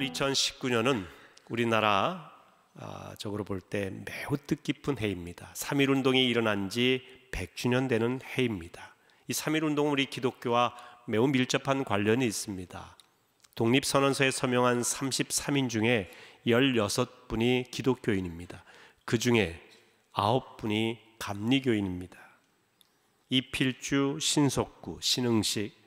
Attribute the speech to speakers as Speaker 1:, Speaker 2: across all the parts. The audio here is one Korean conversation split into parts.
Speaker 1: 올 2019년은 우리나라 적으로 볼 때 매우 뜻깊은 해입니다. 3.1운동이 일어난 지 100주년 되는 해입니다. 이 3.1운동은 우리 기독교와 매우 밀접한 관련이 있습니다. 독립선언서에 서명한 33인 중에 16분이 기독교인입니다. 그 중에 9분이 감리교인입니다. 이필주, 신석구, 신응식,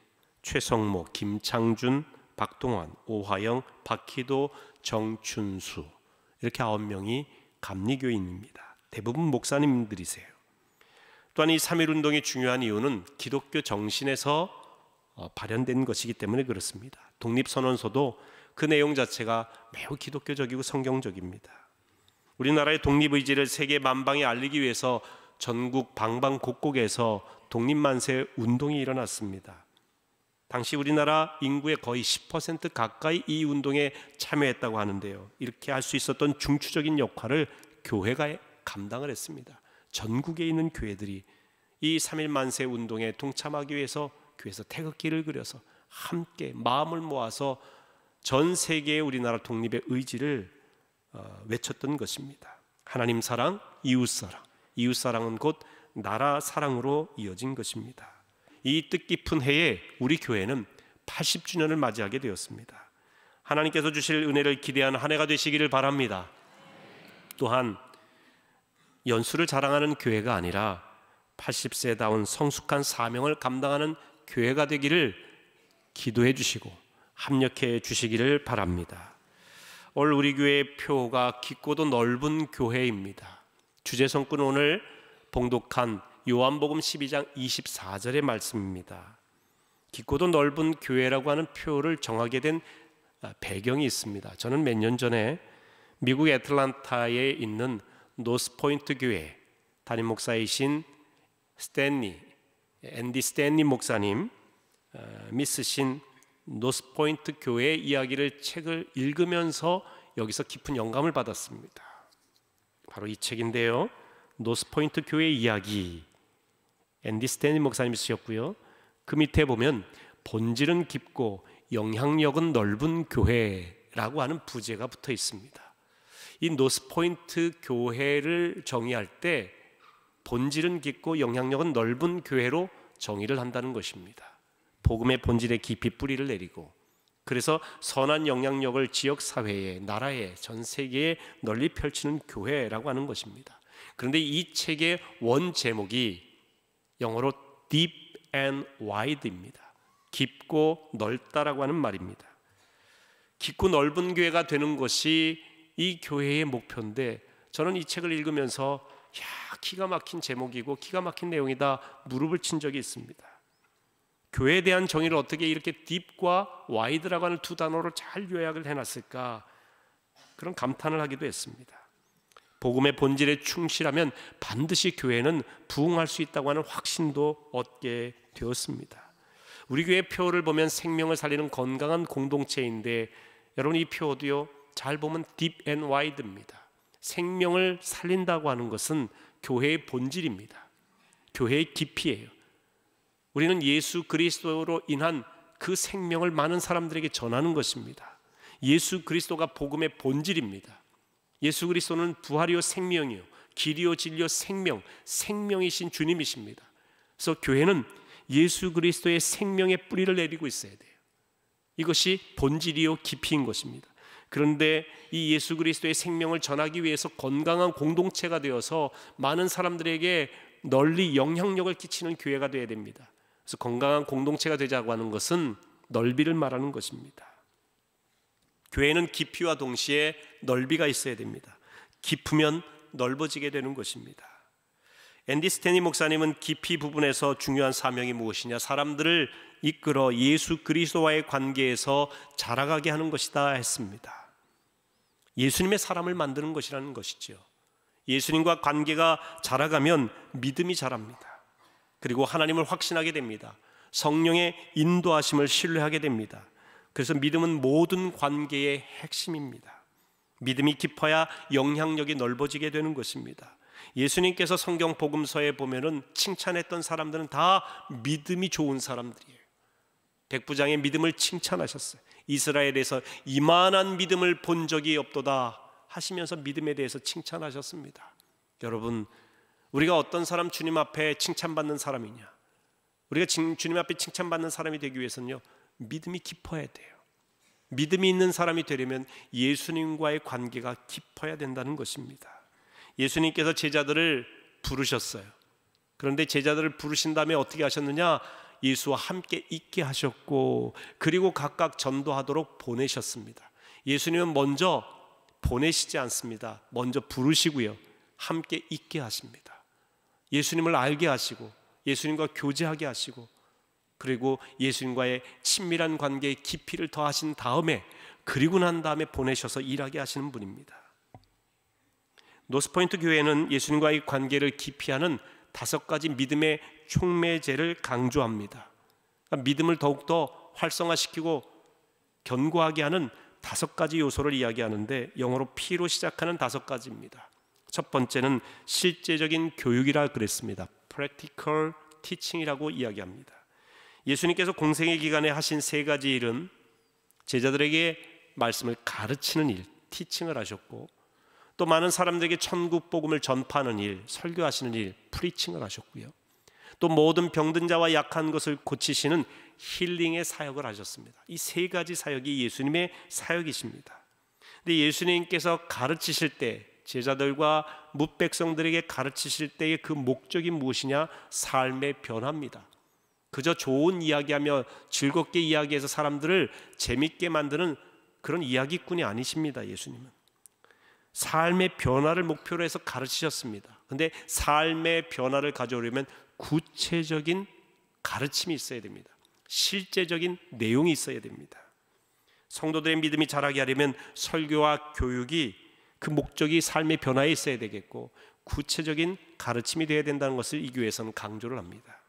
Speaker 1: 최성모, 김창준, 박동환, 오화영, 박희도, 정춘수, 이렇게 9명이 감리교인입니다. 대부분 목사님들이세요. 또한 이 3.1운동이 중요한 이유는 기독교 정신에서 발현된 것이기 때문에 그렇습니다. 독립선언서도 그 내용 자체가 매우 기독교적이고 성경적입니다. 우리나라의 독립의지를 세계 만방에 알리기 위해서 전국 방방곡곡에서 독립만세 운동이 일어났습니다. 당시 우리나라 인구의 거의 10% 가까이 이 운동에 참여했다고 하는데요, 이렇게 할 수 있었던 중추적인 역할을 교회가 감당을 했습니다. 전국에 있는 교회들이 이 3.1 만세 운동에 동참하기 위해서 교회에서 태극기를 그려서 함께 마음을 모아서 전 세계의 우리나라 독립의 의지를 외쳤던 것입니다. 하나님 사랑, 이웃 사랑, 이웃 사랑은 곧 나라 사랑으로 이어진 것입니다. 이 뜻깊은 해에 우리 교회는 80주년을 맞이하게 되었습니다. 하나님께서 주실 은혜를 기대하는 한 해가 되시기를 바랍니다. 또한 연수를 자랑하는 교회가 아니라 80세다운 성숙한 사명을 감당하는 교회가 되기를 기도해 주시고 합력해 주시기를 바랍니다. 올 우리 교회의 표가 깊고도 넓은 교회입니다. 주제 성구는 오늘 봉독한 요한복음 12장 24절의 말씀입니다. 깊고도 넓은 교회라고 하는 표를 정하게 된 배경이 있습니다. 저는 몇 년 전에 미국 애틀란타에 있는 노스포인트 교회 담임 목사이신 앤디 스탠리 목사님 쓰신 노스포인트 교회의 이야기를 책을 읽으면서 여기서 깊은 영감을 받았습니다. 바로 이 책인데요, 노스포인트 교회의 이야기, 앤디 스탠리 목사님이 쓰셨고요. 그 밑에 보면 본질은 깊고 영향력은 넓은 교회라고 하는 부제가 붙어 있습니다. 이 노스포인트 교회를 정의할 때 본질은 깊고 영향력은 넓은 교회로 정의를 한다는 것입니다. 복음의 본질에 깊이 뿌리를 내리고, 그래서 선한 영향력을 지역사회에, 나라에, 전 세계에 널리 펼치는 교회라고 하는 것입니다. 그런데 이 책의 원 제목이 영어로 Deep and Wide입니다. 깊고 넓다라고 하는 말입니다. 깊고 넓은 교회가 되는 것이 이 교회의 목표인데, 저는 이 책을 읽으면서 기가 막힌 제목이고 기가 막힌 내용이다 무릎을 친 적이 있습니다. 교회에 대한 정의를 어떻게 이렇게 딥과 와이드라고 하는 두 단어로 잘 요약을 해놨을까, 그런 감탄을 하기도 했습니다. 복음의 본질에 충실하면 반드시 교회는 부흥할 수 있다고 하는 확신도 얻게 되었습니다. 우리 교회 표를 보면 생명을 살리는 건강한 공동체인데, 여러분 이 표도요 잘 보면 딥 앤 와이드입니다. 생명을 살린다고 하는 것은 교회의 본질입니다. 교회의 깊이예요. 우리는 예수 그리스도로 인한 그 생명을 많은 사람들에게 전하는 것입니다. 예수 그리스도가 복음의 본질입니다. 예수 그리스도는 부활이요 생명이요 길이요 진리요 생명이신 주님이십니다. 그래서 교회는 예수 그리스도의 생명의 뿌리를 내리고 있어야 돼요. 이것이 본질이요 깊이인 것입니다. 그런데 이 예수 그리스도의 생명을 전하기 위해서 건강한 공동체가 되어서 많은 사람들에게 널리 영향력을 끼치는 교회가 되어야 됩니다. 그래서 건강한 공동체가 되자고 하는 것은 넓이를 말하는 것입니다. 교회는 깊이와 동시에 넓이가 있어야 됩니다. 깊으면 넓어지게 되는 것입니다. 앤디 스탠리 목사님은 깊이 부분에서 중요한 사명이 무엇이냐, 사람들을 이끌어 예수 그리스도와의 관계에서 자라가게 하는 것이다 했습니다. 예수님의 사람을 만드는 것이라는 것이죠. 예수님과 관계가 자라가면 믿음이 자랍니다. 그리고 하나님을 확신하게 됩니다. 성령의 인도하심을 신뢰하게 됩니다. 그래서 믿음은 모든 관계의 핵심입니다. 믿음이 깊어야 영향력이 넓어지게 되는 것입니다. 예수님께서 성경 복음서에 보면은 칭찬했던 사람들은 다 믿음이 좋은 사람들이에요. 백부장의 믿음을 칭찬하셨어요. 이스라엘에서 이만한 믿음을 본 적이 없도다 하시면서 믿음에 대해서 칭찬하셨습니다. 여러분, 우리가 어떤 사람 주님 앞에 칭찬받는 사람이냐? 우리가 주님 앞에 칭찬받는 사람이 되기 위해서는요, 믿음이 깊어야 돼요. 믿음이 있는 사람이 되려면 예수님과의 관계가 깊어야 된다는 것입니다. 예수님께서 제자들을 부르셨어요. 그런데 제자들을 부르신 다음에 어떻게 하셨느냐? 예수와 함께 있게 하셨고, 그리고 각각 전도하도록 보내셨습니다. 예수님은 먼저 보내시지 않습니다. 먼저 부르시고요, 함께 있게 하십니다. 예수님을 알게 하시고, 예수님과 교제하게 하시고, 그리고 예수님과의 친밀한 관계의 깊이를 더하신 다음에, 그리고 난 다음에 보내셔서 일하게 하시는 분입니다. 노스포인트 교회는 예수님과의 관계를 깊이 하는 5가지 믿음의 촉매제를 강조합니다. 그러니까 믿음을 더욱더 활성화시키고 견고하게 하는 5가지 요소를 이야기하는데, 영어로 P로 시작하는 5가지입니다. 첫 번째는 실제적인 교육이라 그랬습니다. Practical Teaching이라고 이야기합니다. 예수님께서 공생의 기간에 하신 3가지 일은 제자들에게 말씀을 가르치는 일, 티칭을 하셨고, 또 많은 사람들에게 천국 복음을 전파하는 일, 설교하시는 일, 프리칭을 하셨고요. 또 모든 병든 자와 약한 것을 고치시는 힐링의 사역을 하셨습니다. 이 3가지 사역이 예수님의 사역이십니다. 근데 예수님께서 가르치실 때, 제자들과 뭇백성들에게 가르치실 때의 그 목적이 무엇이냐? 삶의 변화입니다. 그저 좋은 이야기하며 즐겁게 이야기해서 사람들을 재밌게 만드는 그런 이야기꾼이 아니십니다. 예수님은 삶의 변화를 목표로 해서 가르치셨습니다. 근데 삶의 변화를 가져오려면 구체적인 가르침이 있어야 됩니다. 실제적인 내용이 있어야 됩니다. 성도들의 믿음이 자라게 하려면 설교와 교육이, 그 목적이 삶의 변화에 있어야 되겠고, 구체적인 가르침이 되어야 된다는 것을 이 교회에서는 강조를 합니다.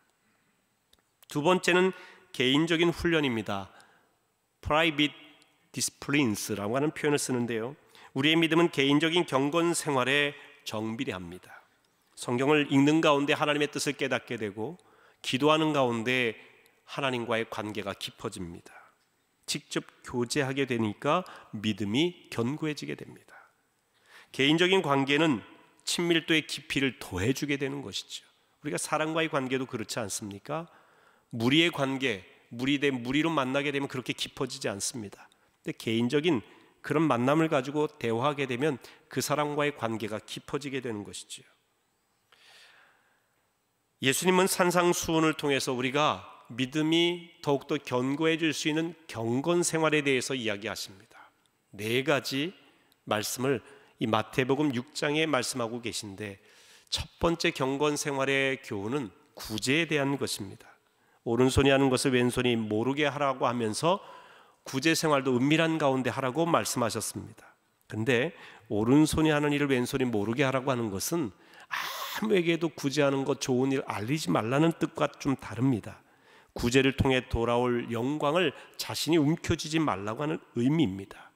Speaker 1: 두 번째는 개인적인 훈련입니다. Private Disciplines라고 하는 표현을 쓰는데요, 우리의 믿음은 개인적인 경건 생활에 정비례합니다. 성경을 읽는 가운데 하나님의 뜻을 깨닫게 되고, 기도하는 가운데 하나님과의 관계가 깊어집니다. 직접 교제하게 되니까 믿음이 견고해지게 됩니다. 개인적인 관계는 친밀도의 깊이를 더해주게 되는 것이죠. 우리가 사람과의 관계도 그렇지 않습니까? 무리의 관계, 무리 대 무리로 만나게 되면 그렇게 깊어지지 않습니다. 근데 개인적인 그런 만남을 가지고 대화하게 되면 그 사람과의 관계가 깊어지게 되는 것이죠. 예수님은 산상수훈을 통해서 우리가 믿음이 더욱더 견고해질 수 있는 경건 생활에 대해서 이야기하십니다. 4가지 말씀을 이 마태복음 6장에 말씀하고 계신데, 첫 번째 경건 생활의 교훈은 구제에 대한 것입니다. 오른손이 하는 것을 왼손이 모르게 하라고 하면서 구제 생활도 은밀한 가운데 하라고 말씀하셨습니다. 근데 오른손이 하는 일을 왼손이 모르게 하라고 하는 것은 아무에게도 구제하는 것, 좋은 일 알리지 말라는 뜻과 좀 다릅니다. 구제를 통해 돌아올 영광을 자신이 움켜쥐지 말라고 하는 의미입니다.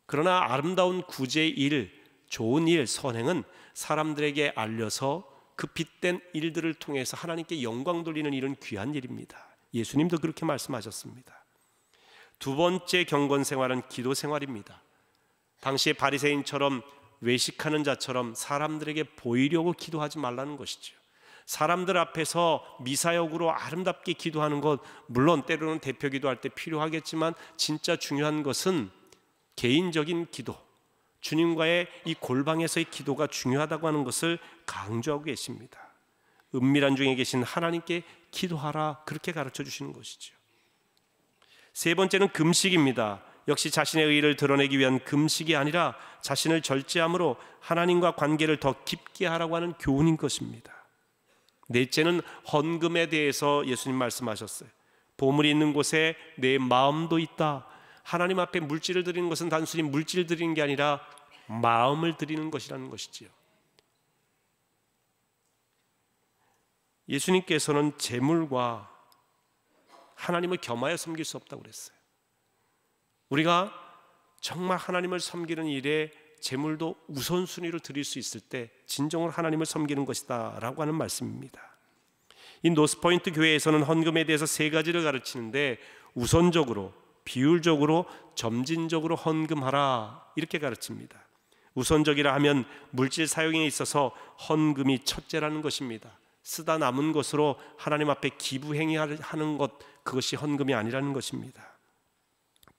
Speaker 1: 그러나 아름다운 구제의 일, 좋은 일, 선행은 사람들에게 알려서 그 빛된 일들을 통해서 하나님께 영광 돌리는 일은 귀한 일입니다. 예수님도 그렇게 말씀하셨습니다. 두 번째 경건 생활은 기도 생활입니다. 당시의 바리새인처럼 외식하는 자처럼 사람들에게 보이려고 기도하지 말라는 것이죠. 사람들 앞에서 미사역으로 아름답게 기도하는 것, 물론 때로는 대표 기도할 때 필요하겠지만, 진짜 중요한 것은 개인적인 기도, 주님과의 이 골방에서의 기도가 중요하다고 하는 것을 강조하고 계십니다. 은밀한 중에 계신 하나님께 기도하라, 그렇게 가르쳐 주시는 것이죠. 세 번째는 금식입니다. 역시 자신의 의의를 드러내기 위한 금식이 아니라 자신을 절제함으로 하나님과 관계를 더 깊게 하라고 하는 교훈인 것입니다. 넷째는 헌금에 대해서 예수님 말씀하셨어요. 보물이 있는 곳에 내 마음도 있다. 하나님 앞에 물질을 드리는 것은 단순히 물질을 드리는 게 아니라 마음을 드리는 것이라는 것이지요. 예수님께서는 재물과 하나님을 겸하여 섬길 수 없다고 그랬어요. 우리가 정말 하나님을 섬기는 일에 재물도 우선순위로 드릴 수 있을 때 진정으로 하나님을 섬기는 것이다 라고 하는 말씀입니다. 이 노스포인트 교회에서는 헌금에 대해서 3가지를 가르치는데, 우선적으로, 비율적으로, 점진적으로 헌금하라 이렇게 가르칩니다. 우선적이라 하면 물질 사용에 있어서 헌금이 첫째라는 것입니다. 쓰다 남은 것으로 하나님 앞에 기부 행위하는 것, 그것이 헌금이 아니라는 것입니다.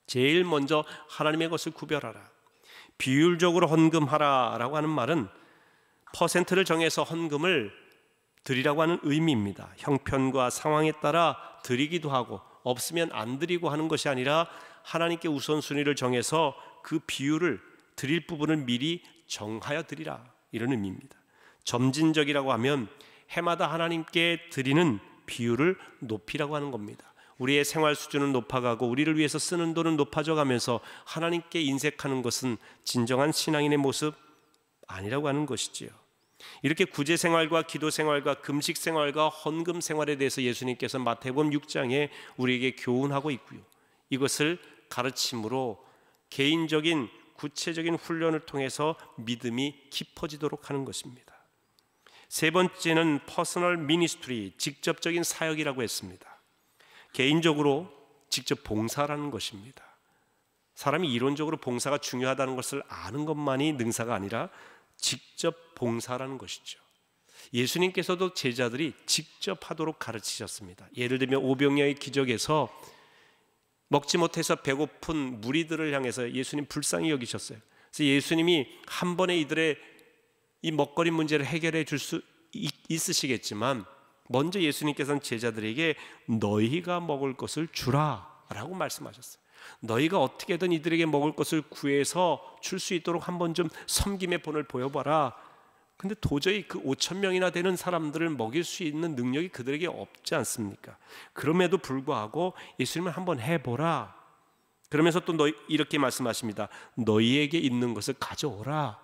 Speaker 1: 제일 먼저 하나님의 것을 구별하라. 비율적으로 헌금하라 라고 하는 말은 퍼센트를 정해서 헌금을 드리라고 하는 의미입니다. 형편과 상황에 따라 드리기도 하고 없으면 안 드리고 하는 것이 아니라 하나님께 우선순위를 정해서 그 비율을, 드릴 부분을 미리 정하여 드리라, 이런 의미입니다. 점진적이라고 하면 해마다 하나님께 드리는 비율을 높이라고 하는 겁니다. 우리의 생활 수준은 높아가고 우리를 위해서 쓰는 돈은 높아져 가면서 하나님께 인색하는 것은 진정한 신앙인의 모습 아니라고 하는 것이지요. 이렇게 구제 생활과 기도 생활과 금식 생활과 헌금 생활에 대해서 예수님께서 마태복음 6장에 우리에게 교훈하고 있고요. 이것을 가르침으로 개인적인 구체적인 훈련을 통해서 믿음이 깊어지도록 하는 것입니다. 세 번째는 퍼스널 미니스트리, 직접적인 사역이라고 했습니다. 개인적으로 직접 봉사라는 것입니다. 사람이 이론적으로 봉사가 중요하다는 것을 아는 것만이 능사가 아니라 직접 봉사라는 것이죠. 예수님께서도 제자들이 직접 하도록 가르치셨습니다. 예를 들면 오병이어의 기적에서 먹지 못해서 배고픈 무리들을 향해서 예수님 불쌍히 여기셨어요. 그래서 예수님이 한 번에 이들의 이 먹거리 문제를 해결해 줄 수 있으시겠지만 먼저 예수님께서는 제자들에게 너희가 먹을 것을 주라 라고 말씀하셨어요. 너희가 어떻게든 이들에게 먹을 것을 구해서 줄 수 있도록 한번 좀 섬김의 본을 보여봐라. 근데 도저히 그 5천 명이나 되는 사람들을 먹일 수 있는 능력이 그들에게 없지 않습니까? 그럼에도 불구하고 예수님은 한번 해보라. 그러면서 또 이렇게 말씀하십니다. 너희에게 있는 것을 가져오라.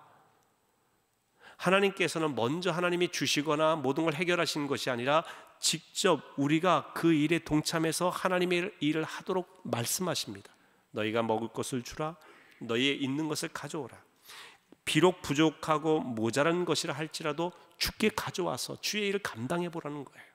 Speaker 1: 하나님께서는 먼저 하나님이 주시거나 모든 걸 해결하시는 것이 아니라 직접 우리가 그 일에 동참해서 하나님의 일을 하도록 말씀하십니다. 너희가 먹을 것을 주라. 너희의 있는 것을 가져오라. 비록 부족하고 모자란 것이라 할지라도 주께 가져와서 주의 일을 감당해 보라는 거예요.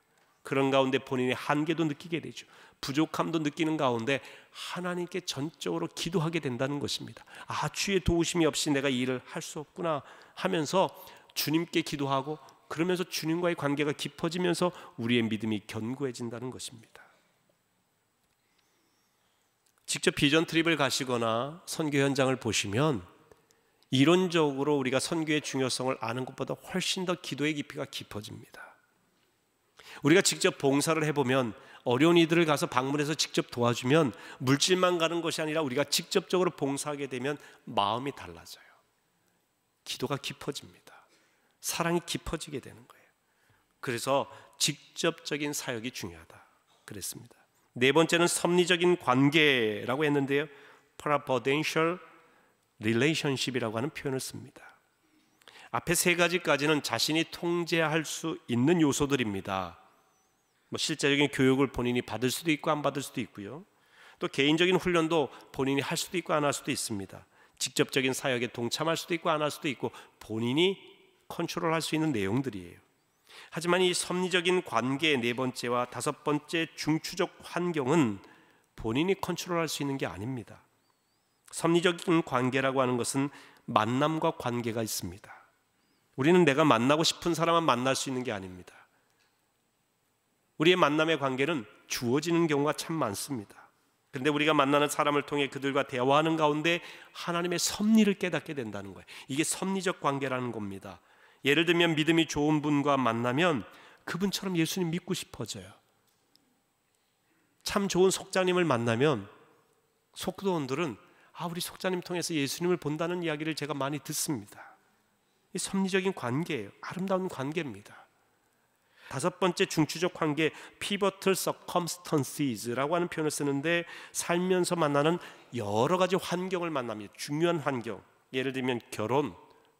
Speaker 1: 그런 가운데 본인의 한계도 느끼게 되죠. 부족함도 느끼는 가운데 하나님께 전적으로 기도하게 된다는 것입니다. 아, 주의 도우심이 없이 내가 이 일을 할 수 없구나 하면서 주님께 기도하고, 그러면서 주님과의 관계가 깊어지면서 우리의 믿음이 견고해진다는 것입니다. 직접 비전 트립을 가시거나 선교 현장을 보시면 이론적으로 우리가 선교의 중요성을 아는 것보다 훨씬 더 기도의 깊이가 깊어집니다. 우리가 직접 봉사를 해보면, 어려운 이들을 가서 방문해서 직접 도와주면 물질만 가는 것이 아니라 우리가 직접적으로 봉사하게 되면 마음이 달라져요. 기도가 깊어집니다. 사랑이 깊어지게 되는 거예요. 그래서 직접적인 사역이 중요하다 그랬습니다. 네 번째는 섭리적인 관계라고 했는데요, Providential Relationship이라고 하는 표현을 씁니다. 앞에 세 가지까지는 자신이 통제할 수 있는 요소들입니다. 실제적인 교육을 본인이 받을 수도 있고 안 받을 수도 있고요. 또 개인적인 훈련도 본인이 할 수도 있고 안 할 수도 있습니다. 직접적인 사역에 동참할 수도 있고 안 할 수도 있고 본인이 컨트롤할 수 있는 내용들이에요. 하지만 이 섭리적인 관계의 네 번째와 다섯 번째 중추적 환경은 본인이 컨트롤할 수 있는 게 아닙니다. 섭리적인 관계라고 하는 것은 만남과 관계가 있습니다. 우리는 내가 만나고 싶은 사람만 만날 수 있는 게 아닙니다. 우리의 만남의 관계는 주어지는 경우가 참 많습니다. 그런데 우리가 만나는 사람을 통해 그들과 대화하는 가운데 하나님의 섭리를 깨닫게 된다는 거예요. 이게 섭리적 관계라는 겁니다. 예를 들면 믿음이 좋은 분과 만나면 그분처럼 예수님 믿고 싶어져요. 참 좋은 속자님을 만나면 속도원들은 우리 속자님 통해서 예수님을 본다는 이야기를 제가 많이 듣습니다. 이 섭리적인 관계예요. 아름다운 관계입니다. 다섯 번째 중추적 관계, pivotal circumstances라고 하는 표현을 쓰는데 살면서 만나는 여러 가지 환경을 만납니다. 중요한 환경, 예를 들면 결혼,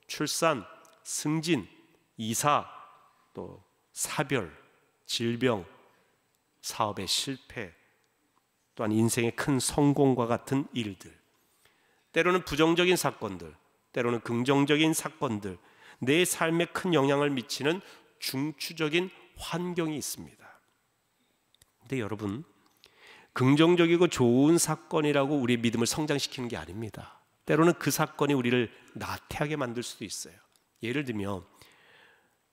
Speaker 1: 출산, 승진, 이사, 또 사별, 질병, 사업의 실패, 또한 인생의 큰 성공과 같은 일들, 때로는 부정적인 사건들, 때로는 긍정적인 사건들, 내 삶에 큰 영향을 미치는 중추적인 환경이 있습니다. 근데 여러분, 긍정적이고 좋은 사건이라고 우리의 믿음을 성장시키는 게 아닙니다. 때로는 그 사건이 우리를 나태하게 만들 수도 있어요. 예를 들면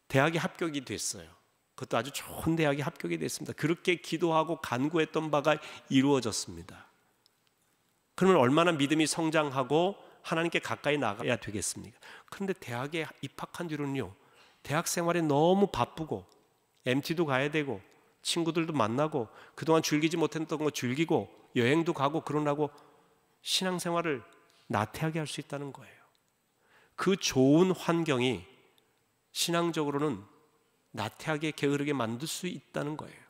Speaker 1: 대학에 합격이 됐어요. 그것도 아주 좋은 대학에 합격이 됐습니다. 그렇게 기도하고 간구했던 바가 이루어졌습니다. 그러면 얼마나 믿음이 성장하고 하나님께 가까이 나가야 되겠습니까? 그런데 대학에 입학한 뒤로는요, 대학 생활에 너무 바쁘고 MT도 가야 되고 친구들도 만나고 그동안 즐기지 못했던 거 즐기고 여행도 가고 그러라고 신앙생활을 나태하게 할 수 있다는 거예요. 그 좋은 환경이 신앙적으로는 나태하게 게으르게 만들 수 있다는 거예요.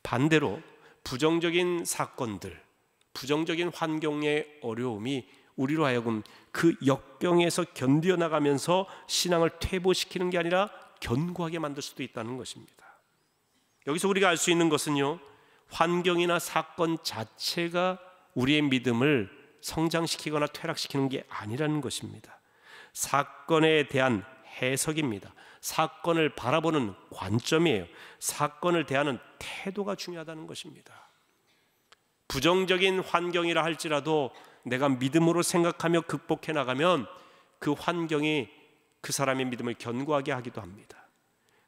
Speaker 1: 반대로 부정적인 사건들, 부정적인 환경의 어려움이 우리로 하여금 그 역경에서 견뎌나가면서 신앙을 퇴보시키는 게 아니라 견고하게 만들 수도 있다는 것입니다. 여기서 우리가 알 수 있는 것은요, 환경이나 사건 자체가 우리의 믿음을 성장시키거나 퇴락시키는 게 아니라는 것입니다. 사건에 대한 해석입니다. 사건을 바라보는 관점이에요. 사건을 대하는 태도가 중요하다는 것입니다. 부정적인 환경이라 할지라도 내가 믿음으로 생각하며 극복해 나가면 그 환경이 그 사람의 믿음을 견고하게 하기도 합니다.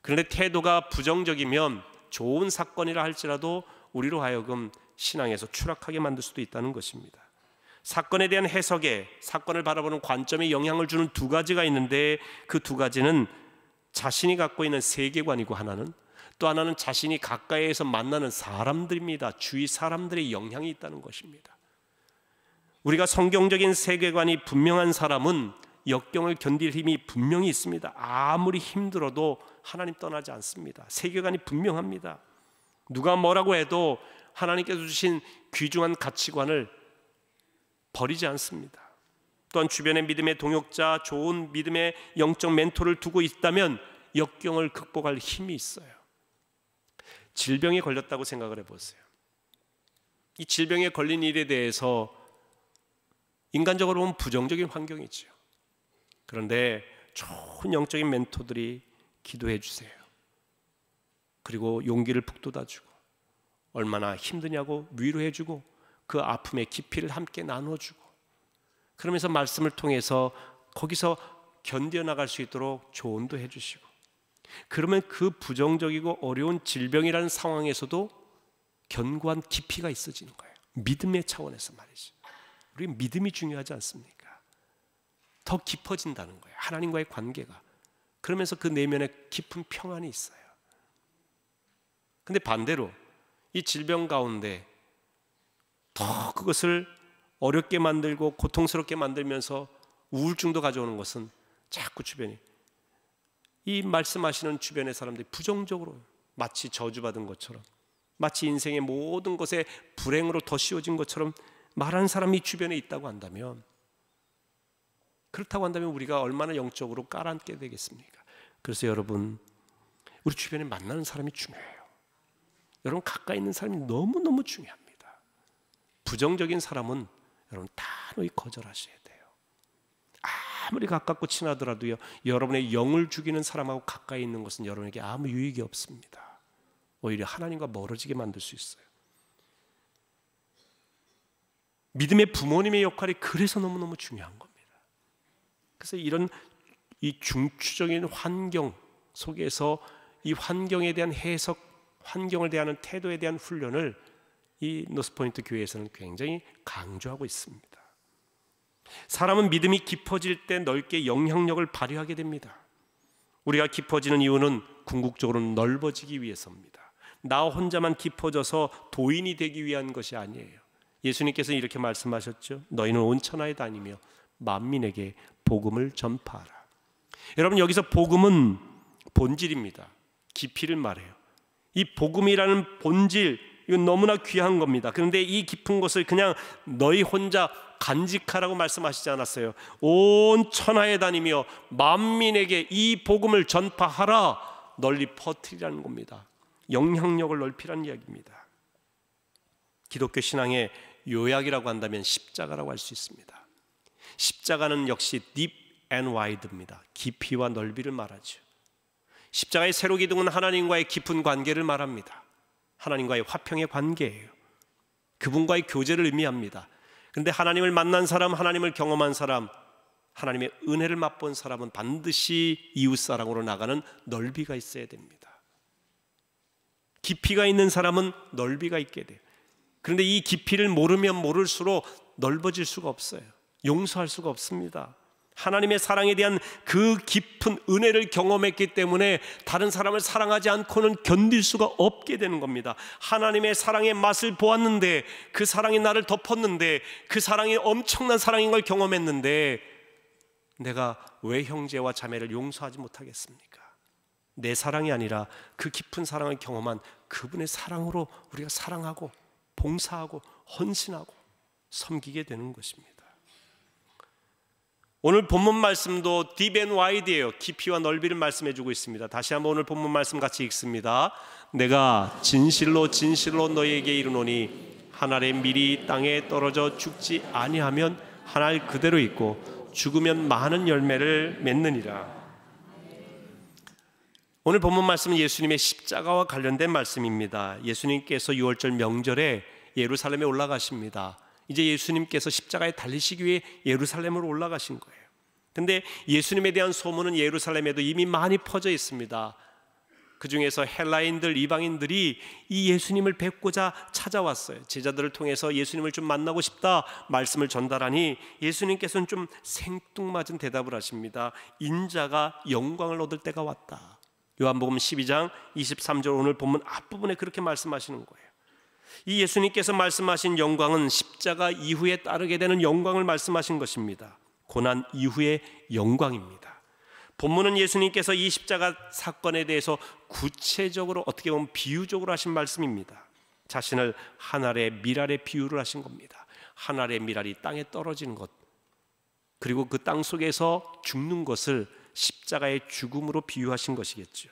Speaker 1: 그런데 태도가 부정적이면 좋은 사건이라 할지라도 우리로 하여금 신앙에서 추락하게 만들 수도 있다는 것입니다. 사건에 대한 해석에, 사건을 바라보는 관점에 영향을 주는 두 가지가 있는데 그 두 가지는 자신이 갖고 있는 세계관이고 하나는, 또 하나는 자신이 가까이에서 만나는 사람들입니다. 주위 사람들의 영향이 있다는 것입니다. 우리가 성경적인 세계관이 분명한 사람은 역경을 견딜 힘이 분명히 있습니다. 아무리 힘들어도 하나님 떠나지 않습니다. 세계관이 분명합니다. 누가 뭐라고 해도 하나님께서 주신 귀중한 가치관을 버리지 않습니다. 또한 주변의 믿음의 동역자, 좋은 믿음의 영적 멘토를 두고 있다면 역경을 극복할 힘이 있어요. 질병에 걸렸다고 생각을 해보세요. 이 질병에 걸린 일에 대해서 인간적으로 보면 부정적인 환경이죠. 그런데 좋은 영적인 멘토들이 기도해 주세요. 그리고 용기를 북돋아주고 얼마나 힘드냐고 위로해주고 그 아픔의 깊이를 함께 나눠주고, 그러면서 말씀을 통해서 거기서 견뎌나갈 수 있도록 조언도 해주시고, 그러면 그 부정적이고 어려운 질병이라는 상황에서도 견고한 깊이가 있어지는 거예요. 믿음의 차원에서 말이죠. 우리 믿음이 중요하지 않습니까? 더 깊어진다는 거예요. 하나님과의 관계가. 그러면서 그 내면에 깊은 평안이 있어요. 근데 반대로 이 질병 가운데 더 그것을 어렵게 만들고 고통스럽게 만들면서 우울증도 가져오는 것은 자꾸 주변이, 이 말씀하시는 주변의 사람들이 부정적으로 마치 저주받은 것처럼, 마치 인생의 모든 것에 불행으로 더 씌워진 것처럼 말하는 사람이 주변에 있다고 한다면, 그렇다고 한다면 우리가 얼마나 영적으로 깔아앉게 되겠습니까? 그래서 여러분, 우리 주변에 만나는 사람이 중요해요. 여러분, 가까이 있는 사람이 너무너무 중요합니다. 부정적인 사람은 여러분 단호히 거절하셔야 돼요. 아무리 가깝고 친하더라도요, 여러분의 영을 죽이는 사람하고 가까이 있는 것은 여러분에게 아무 유익이 없습니다. 오히려 하나님과 멀어지게 만들 수 있어요. 믿음의 부모님의 역할이 그래서 너무너무 중요한 겁니다. 그래서 이런 이 중추적인 환경 속에서 이 환경에 대한 해석, 환경을 대하는 태도에 대한 훈련을 이 노스포인트 교회에서는 굉장히 강조하고 있습니다. 사람은 믿음이 깊어질 때 넓게 영향력을 발휘하게 됩니다. 우리가 깊어지는 이유는 궁극적으로 넓어지기 위해서입니다. 나 혼자만 깊어져서 도인이 되기 위한 것이 아니에요. 예수님께서 이렇게 말씀하셨죠. 너희는 온 천하에 다니며 만민에게 복음을 전파하라. 여러분, 여기서 복음은 본질입니다. 깊이를 말해요. 이 복음이라는 본질, 이건 너무나 귀한 겁니다. 그런데 이 깊은 것을 그냥 너희 혼자 간직하라고 말씀하시지 않았어요. 온 천하에 다니며 만민에게 이 복음을 전파하라, 널리 퍼뜨리라는 겁니다. 영향력을 넓히라는 이야기입니다. 기독교 신앙의 요약이라고 한다면 십자가라고 할 수 있습니다. 십자가는 역시 deep and wide입니다. 깊이와 넓이를 말하죠. 십자가의 세로 기둥은 하나님과의 깊은 관계를 말합니다. 하나님과의 화평의 관계예요. 그분과의 교제를 의미합니다. 그런데 하나님을 만난 사람, 하나님을 경험한 사람, 하나님의 은혜를 맛본 사람은 반드시 이웃사랑으로 나가는 넓이가 있어야 됩니다. 깊이가 있는 사람은 넓이가 있게 돼요. 그런데 이 깊이를 모르면 모를수록 넓어질 수가 없어요. 용서할 수가 없습니다. 하나님의 사랑에 대한 그 깊은 은혜를 경험했기 때문에 다른 사람을 사랑하지 않고는 견딜 수가 없게 되는 겁니다. 하나님의 사랑의 맛을 보았는데, 그 사랑이 나를 덮었는데, 그 사랑이 엄청난 사랑인 걸 경험했는데 내가 왜 형제와 자매를 용서하지 못하겠습니까? 내 사랑이 아니라 그 깊은 사랑을 경험한 그분의 사랑으로 우리가 사랑하고 봉사하고 헌신하고 섬기게 되는 것입니다. 오늘 본문 말씀도 딥 앤 와이드예요. 깊이와 넓이를 말씀해 주고 있습니다. 다시 한번 오늘 본문 말씀 같이 읽습니다. 내가 진실로 진실로 너희에게 이르노니 한 알의 밀이 땅에 떨어져 죽지 아니하면 한 알 그대로 있고 죽으면 많은 열매를 맺느니라. 오늘 본문 말씀은 예수님의 십자가와 관련된 말씀입니다. 예수님께서 유월절 명절에 예루살렘에 올라가십니다. 이제 예수님께서 십자가에 달리시기 위해 예루살렘으로 올라가신 거예요. 근데 예수님에 대한 소문은 예루살렘에도 이미 많이 퍼져 있습니다. 그 중에서 헬라인들, 이방인들이 이 예수님을 뵙고자 찾아왔어요. 제자들을 통해서 예수님을 좀 만나고 싶다 말씀을 전달하니 예수님께서는 좀 생뚱맞은 대답을 하십니다. 인자가 영광을 얻을 때가 왔다. 요한복음 12장 23절 오늘 본문 앞부분에 그렇게 말씀하시는 거예요. 이 예수님께서 말씀하신 영광은 십자가 이후에 따르게 되는 영광을 말씀하신 것입니다. 고난 이후의 영광입니다. 본문은 예수님께서 이 십자가 사건에 대해서 구체적으로 어떻게 보면 비유적으로 하신 말씀입니다. 자신을 한 알의 밀알에 비유를 하신 겁니다. 한 알의 밀알이 땅에 떨어지는 것, 그리고 그 땅 속에서 죽는 것을 십자가의 죽음으로 비유하신 것이겠죠.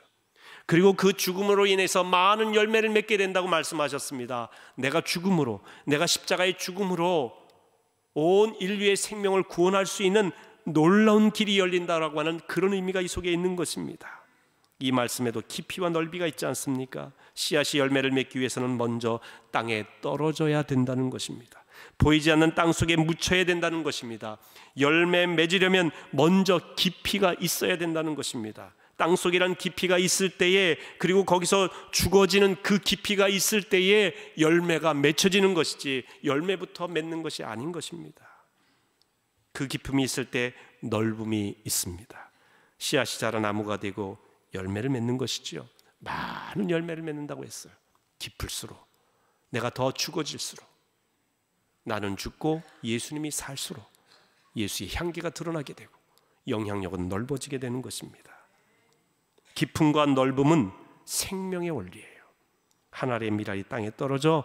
Speaker 1: 그리고 그 죽음으로 인해서 많은 열매를 맺게 된다고 말씀하셨습니다. 내가 죽음으로, 내가 십자가의 죽음으로 온 인류의 생명을 구원할 수 있는 놀라운 길이 열린다라고 하는 그런 의미가 이 속에 있는 것입니다. 이 말씀에도 깊이와 넓이가 있지 않습니까? 씨앗이 열매를 맺기 위해서는 먼저 땅에 떨어져야 된다는 것입니다. 보이지 않는 땅 속에 묻혀야 된다는 것입니다. 열매 맺으려면 먼저 깊이가 있어야 된다는 것입니다. 땅 속이란 깊이가 있을 때에, 그리고 거기서 죽어지는 그 깊이가 있을 때에 열매가 맺혀지는 것이지 열매부터 맺는 것이 아닌 것입니다. 그 깊음이 있을 때 넓음이 있습니다. 씨앗이 자라 나무가 되고 열매를 맺는 것이지요. 많은 열매를 맺는다고 했어요. 깊을수록, 내가 더 죽어질수록, 나는 죽고 예수님이 살수록 예수의 향기가 드러나게 되고 영향력은 넓어지게 되는 것입니다. 깊음과 넓음은 생명의 원리예요. 한 알의 밀알이 땅에 떨어져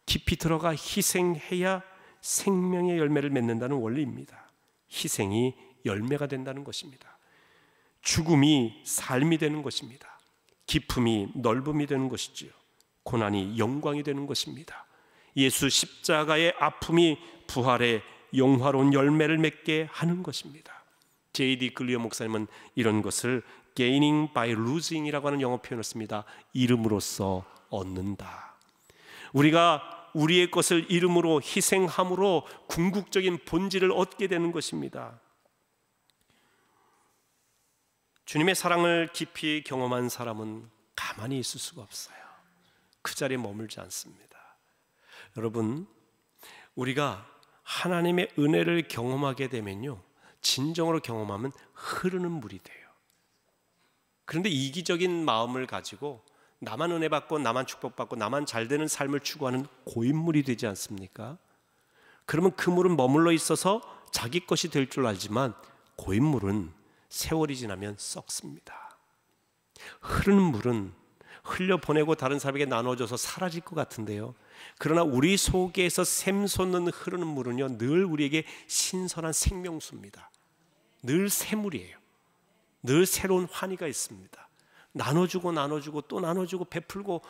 Speaker 1: 깊이 들어가 희생해야 생명의 열매를 맺는다는 원리입니다. 희생이 열매가 된다는 것입니다. 죽음이 삶이 되는 것입니다. 깊음이 넓음이 되는 것이지요. 고난이 영광이 되는 것입니다. 예수 십자가의 아픔이 부활의 영화로운 열매를 맺게 하는 것입니다. J.D. 글리어 목사님은 이런 것을 gaining by losing이라고 하는 영어 표현을 씁니다. 잃음으로써 얻는다. 우리가 우리의 것을 잃음으로, 희생함으로 궁극적인 본질을 얻게 되는 것입니다. 주님의 사랑을 깊이 경험한 사람은 가만히 있을 수가 없어요. 그 자리에 머물지 않습니다. 여러분, 우리가 하나님의 은혜를 경험하게 되면요, 진정으로 경험하면 흐르는 물이 돼요. 그런데 이기적인 마음을 가지고 나만 은혜 받고 나만 축복받고 나만 잘 되는 삶을 추구하는 고인물이 되지 않습니까? 그러면 그 물은 머물러 있어서 자기 것이 될 줄 알지만 고인물은 세월이 지나면 썩습니다. 흐르는 물은 흘려보내고 다른 사람에게 나눠줘서 사라질 것 같은데요, 그러나 우리 속에서 샘솟는 흐르는 물은요, 늘 우리에게 신선한 생명수입니다. 늘 새물이에요. 늘 새로운 환희가 있습니다. 나눠주고 나눠주고 또 나눠주고 베풀고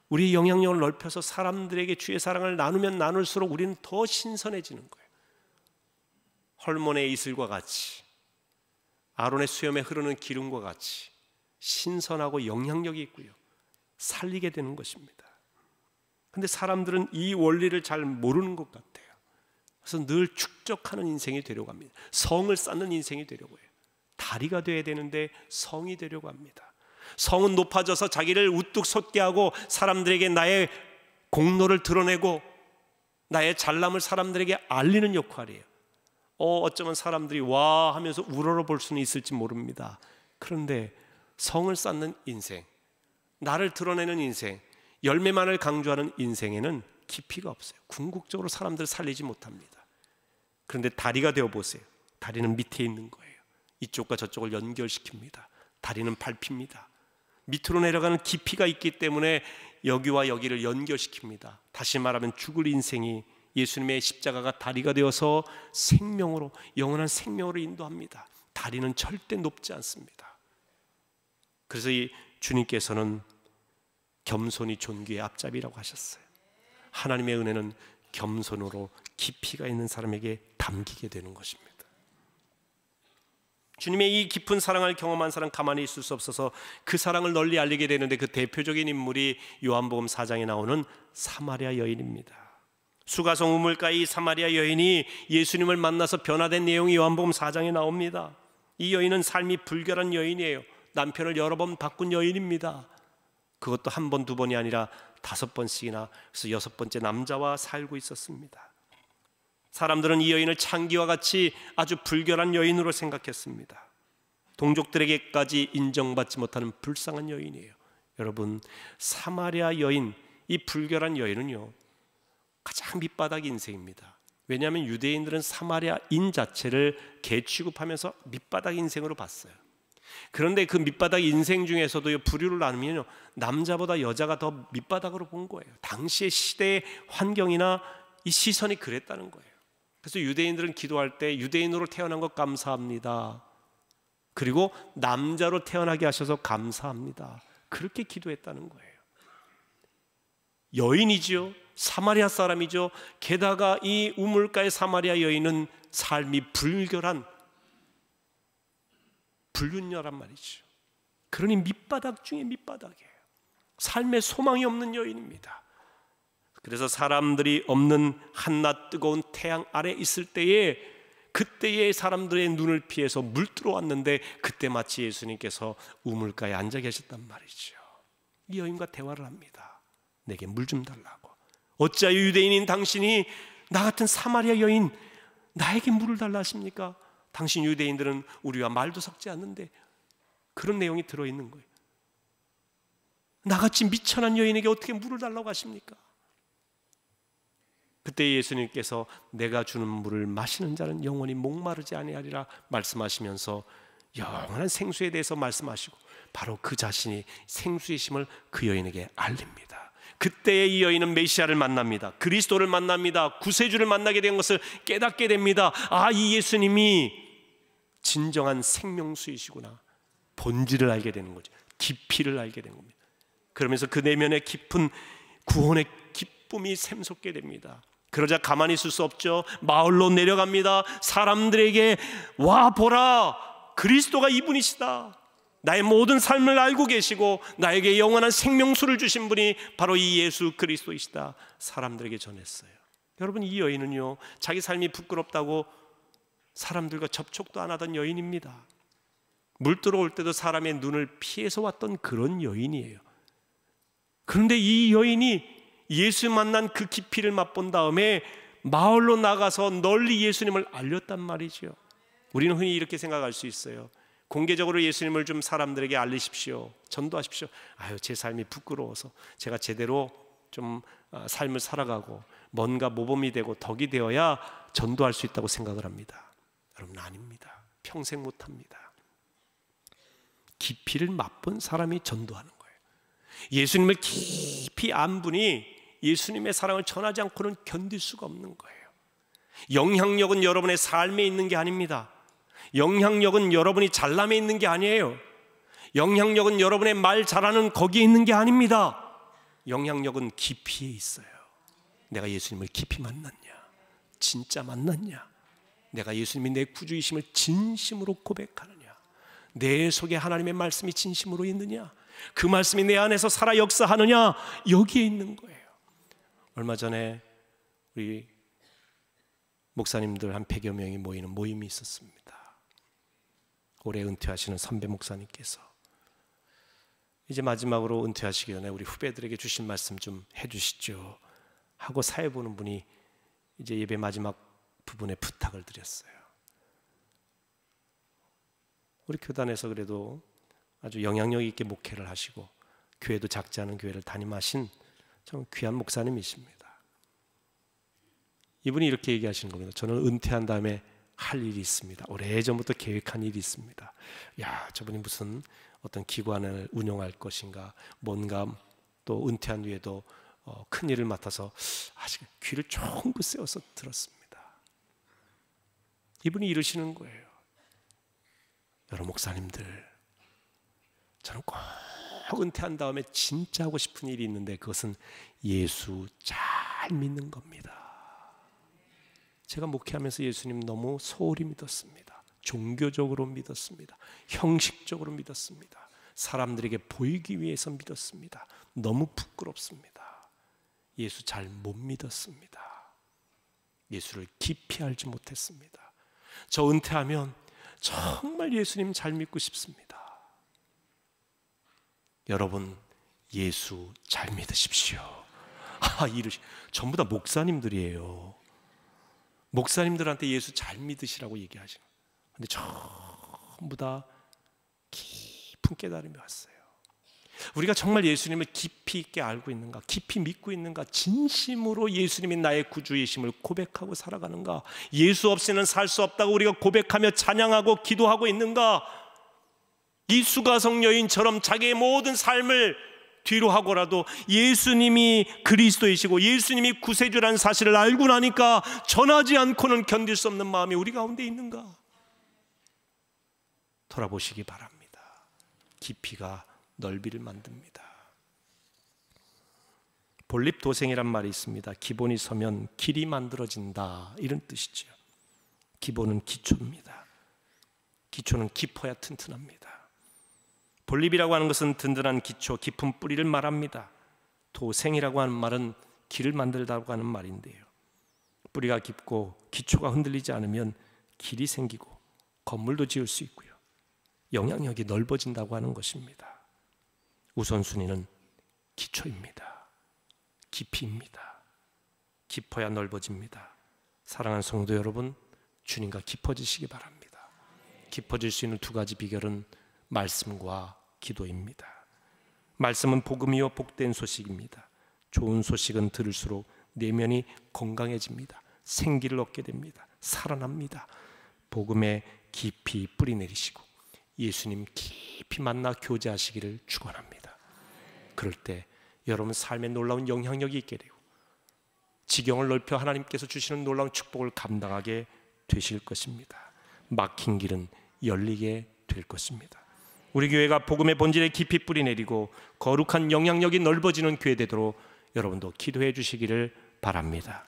Speaker 1: 우리의 영향력을 넓혀서 사람들에게 주의 사랑을 나누면 나눌수록 우리는 더 신선해지는 거예요. 헐몬의 이슬과 같이, 아론의 수염에 흐르는 기름과 같이 신선하고 영향력이 있고요, 살리게 되는 것입니다. 근데 사람들은 이 원리를 잘 모르는 것 같아요. 그래서 늘 축적하는 인생이 되려고 합니다. 성을 쌓는 인생이 되려고 해요. 다리가 돼야 되는데 성이 되려고 합니다. 성은 높아져서 자기를 우뚝 솟게 하고 사람들에게 나의 공로를 드러내고 나의 잘남을 사람들에게 알리는 역할이에요. 어쩌면 사람들이 와 하면서 우러러 볼 수는 있을지 모릅니다. 그런데 성을 쌓는 인생, 나를 드러내는 인생, 열매만을 강조하는 인생에는 깊이가 없어요. 궁극적으로 사람들을 살리지 못합니다. 그런데 다리가 되어 보세요. 다리는 밑에 있는 거예요. 이쪽과 저쪽을 연결시킵니다. 다리는 밟힙니다. 밑으로 내려가는 깊이가 있기 때문에 여기와 여기를 연결시킵니다. 다시 말하면 죽을 인생이 예수님의 십자가가 다리가 되어서 생명으로, 영원한 생명으로 인도합니다. 다리는 절대 높지 않습니다. 그래서 이 주님께서는 겸손이 존귀의 앞잡이라고 하셨어요. 하나님의 은혜는 겸손으로 깊이가 있는 사람에게 담기게 되는 것입니다. 주님의 이 깊은 사랑을 경험한 사람 가만히 있을 수 없어서 그 사랑을 널리 알리게 되는데 그 대표적인 인물이 요한복음 4장에 나오는 사마리아 여인입니다. 수가성 우물가의 이 사마리아 여인이 예수님을 만나서 변화된 내용이 요한복음 4장에 나옵니다. 이 여인은 삶이 불결한 여인이에요. 남편을 여러 번 바꾼 여인입니다. 그것도 한 번, 두 번이 아니라 5번씩이나, 그래서 6번째 남자와 살고 있었습니다. 사람들은 이 여인을 창기와 같이 아주 불결한 여인으로 생각했습니다. 동족들에게까지 인정받지 못하는 불쌍한 여인이에요. 여러분, 사마리아 여인, 이 불결한 여인은요 가장 밑바닥 인생입니다. 왜냐하면 유대인들은 사마리아인 자체를 개취급하면서 밑바닥 인생으로 봤어요. 그런데 그 밑바닥 인생 중에서도 부류를 나누면 남자보다 여자가 더 밑바닥으로 본 거예요. 당시의 시대의 환경이나 이 시선이 그랬다는 거예요. 그래서 유대인들은 기도할 때 유대인으로 태어난 것 감사합니다. 그리고 남자로 태어나게 하셔서 감사합니다. 그렇게 기도했다는 거예요. 여인이지요. 사마리아 사람이죠. 게다가 이 우물가의 사마리아 여인은 삶이 불결한 불륜녀란 말이죠. 그러니 밑바닥 중에 밑바닥이에요. 삶에 소망이 없는 여인입니다. 그래서 사람들이 없는 한낮 뜨거운 태양 아래 있을 때에 그때의 사람들의 눈을 피해서 물 들어왔는데 그때 마치 예수님께서 우물가에 앉아 계셨단 말이죠. 이 여인과 대화를 합니다. 내게 물 좀 달라고. 어찌하여 유대인인 당신이 나 같은 사마리아 여인 나에게 물을 달라 하십니까? 당신 유대인들은 우리와 말도 섞지 않는데. 그런 내용이 들어있는 거예요. 나같이 미천한 여인에게 어떻게 물을 달라고 하십니까? 그때 예수님께서 내가 주는 물을 마시는 자는 영원히 목마르지 아니하리라 말씀하시면서 영원한 생수에 대해서 말씀하시고 바로 그 자신이 생수이심을 그 여인에게 알립니다. 그때 이 여인은 메시아를 만납니다. 그리스도를 만납니다. 구세주를 만나게 된 것을 깨닫게 됩니다. 아, 이 예수님이 진정한 생명수이시구나. 본질을 알게 되는 거죠. 깊이를 알게 된 겁니다. 그러면서 그 내면에 깊은 구원의 기쁨이 샘솟게 됩니다. 그러자 가만히 있을 수 없죠. 마을로 내려갑니다. 사람들에게 와 보라, 그리스도가 이분이시다. 나의 모든 삶을 알고 계시고 나에게 영원한 생명수를 주신 분이 바로 이 예수 그리스도이시다. 사람들에게 전했어요. 여러분, 이 여인은요 자기 삶이 부끄럽다고 사람들과 접촉도 안 하던 여인입니다. 물 들어올 때도 사람의 눈을 피해서 왔던 그런 여인이에요. 그런데 이 여인이 예수 만난 그 깊이를 맛본 다음에 마을로 나가서 널리 예수님을 알렸단 말이죠. 우리는 흔히 이렇게 생각할 수 있어요. 공개적으로 예수님을 좀 사람들에게 알리십시오. 전도하십시오. 아유, 제 삶이 부끄러워서 제가 제대로 좀 삶을 살아가고 뭔가 모범이 되고 덕이 되어야 전도할 수 있다고 생각을 합니다. 여러분, 아닙니다. 평생 못합니다. 깊이를 맛본 사람이 전도하는 거예요. 예수님을 깊이 안 분이 예수님의 사랑을 전하지 않고는 견딜 수가 없는 거예요. 영향력은 여러분의 삶에 있는 게 아닙니다. 영향력은 여러분이 잘남에 있는 게 아니에요. 영향력은 여러분의 말 잘하는 거기에 있는 게 아닙니다. 영향력은 깊이에 있어요. 내가 예수님을 깊이 만났냐? 진짜 만났냐? 내가 예수님이 내 구주이심을 진심으로 고백하느냐? 내 속에 하나님의 말씀이 진심으로 있느냐? 그 말씀이 내 안에서 살아 역사하느냐? 여기에 있는 거예요. 얼마 전에 우리 목사님들 한 100여 명이 모이는 모임이 있었습니다. 올해 은퇴하시는 선배 목사님께서 이제 마지막으로 은퇴하시기 전에 우리 후배들에게 주신 말씀 좀 해주시죠 하고 사회 보는 분이 이제 예배 마지막 부분에 부탁을 드렸어요. 우리 교단에서 그래도 아주 영향력 있게 목회를 하시고 교회도 작지 않은 교회를 담임하신 참 귀한 목사님이십니다. 이분이 이렇게 얘기하시는 겁니다. 저는 은퇴한 다음에 할 일이 있습니다. 오래전부터 계획한 일이 있습니다. 야, 저분이 무슨 어떤 기관을 운영할 것인가, 뭔가 또 은퇴한 뒤에도 큰 일을 맡아서 아직 귀를 쫑긋 세워서 들었습니다. 이분이 이러시는 거예요. 여러분 목사님들, 저는 꼭 은퇴한 다음에 진짜 하고 싶은 일이 있는데 그것은 예수 잘 믿는 겁니다. 제가 목회하면서 예수님 너무 소홀히 믿었습니다. 종교적으로 믿었습니다. 형식적으로 믿었습니다. 사람들에게 보이기 위해서 믿었습니다. 너무 부끄럽습니다. 예수 잘 못 믿었습니다. 예수를 깊이 알지 못했습니다. 저 은퇴하면 정말 예수님 잘 믿고 싶습니다. 여러분, 예수 잘 믿으십시오. 전부 다 목사님들이에요. 목사님들한테 예수 잘 믿으시라고 얘기하시는 거예요. 근데 전부 다 깊은 깨달음이 왔어요. 우리가 정말 예수님을 깊이 있게 알고 있는가, 깊이 믿고 있는가, 진심으로 예수님이 나의 구주이심을 고백하고 살아가는가, 예수 없이는 살 수 없다고 우리가 고백하며 찬양하고 기도하고 있는가, 이 수가성 여인처럼 자기의 모든 삶을 뒤로 하고라도 예수님이 그리스도이시고 예수님이 구세주라는 사실을 알고 나니까 전하지 않고는 견딜 수 없는 마음이 우리 가운데 있는가 돌아보시기 바랍니다. 깊이가 넓이를 만듭니다. 본립도생이란 말이 있습니다. 기본이 서면 길이 만들어진다, 이런 뜻이죠. 기본은 기초입니다. 기초는 깊어야 튼튼합니다. 본립이라고 하는 것은 든든한 기초, 깊은 뿌리를 말합니다. 도생이라고 하는 말은 길을 만들다고 하는 말인데요, 뿌리가 깊고 기초가 흔들리지 않으면 길이 생기고 건물도 지을 수 있고요, 영향력이 넓어진다고 하는 것입니다. 우선순위는 기초입니다. 깊이입니다. 깊어야 넓어집니다. 사랑하는 성도 여러분, 주님과 깊어지시기 바랍니다. 깊어질 수 있는 두 가지 비결은 말씀과 기도입니다. 말씀은 복음이요 복된 소식입니다. 좋은 소식은 들을수록 내면이 건강해집니다. 생기를 얻게 됩니다. 살아납니다. 복음에 깊이 뿌리 내리시고 예수님 깊이 만나 교제하시기를 축원합니다. 그럴 때 여러분 삶에 놀라운 영향력이 있게 되고 지경을 넓혀 하나님께서 주시는 놀라운 축복을 감당하게 되실 것입니다. 막힌 길은 열리게 될 것입니다. 우리 교회가 복음의 본질에 깊이 뿌리 내리고 거룩한 영향력이 넓어지는 교회 되도록 여러분도 기도해 주시기를 바랍니다.